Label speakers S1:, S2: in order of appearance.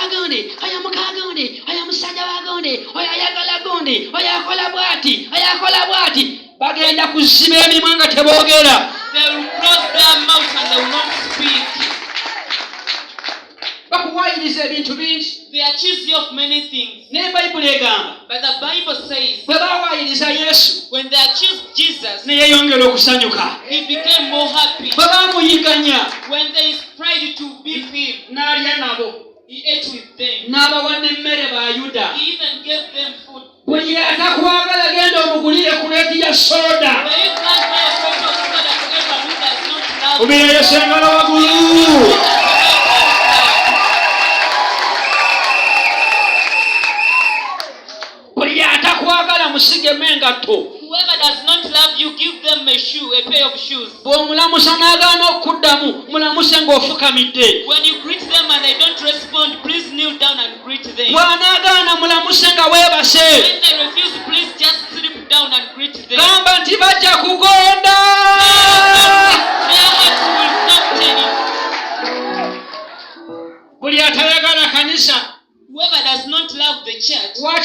S1: mukagonde, oyo mukagonde, oyo musajja wa gonde, oyo ayagala gonde, oyo akola bwati, oyo akola bwati. Bagenda kuziba emimwa nga teboogera.
S2: They will close their mouth and they will not speak.
S1: Bakuwaayiriza ebintu bingi.
S2: They accuse you of many things.
S1: Ne Bayibuli egamba.
S2: But the Bible says,
S1: bwe bawaayiriza Yesu,
S2: when they accused Jesus,
S1: ne yeeyongera okusanyuka.
S2: he became more happy.
S1: Bwe baamuyigganya,
S2: When they tried to beat him,
S1: n'alya nabo.
S2: he ate with them.
S1: N'abawa n'emmere Bayuda.
S2: He even gave them food.
S1: Bwe atakwagala genda omugulire ku leeti ya soda.
S2: But you can't buy a bottle of soda to everyone who does not love you.
S1: Obira Yesu engalo waggulu. Buli atakwagala musigemu engatto.
S2: Whoever does not love you, give them a shoe, a pair of shoes.
S1: Bw'omulamusa n'agaana okuddamu, mulamuse ng'ofukamidde.
S2: When you greet them and they don't respond, please kneel down and greet them.
S1: Bw'anaagaana mulamuse nga weebase.
S2: When they refuse, please just slip down and greet them.
S1: Gamba nti bajja kugonda.
S2: Their hearts will not change.
S1: Buli atayagala kanisa.
S2: Whoever does not love the church,
S1: Waki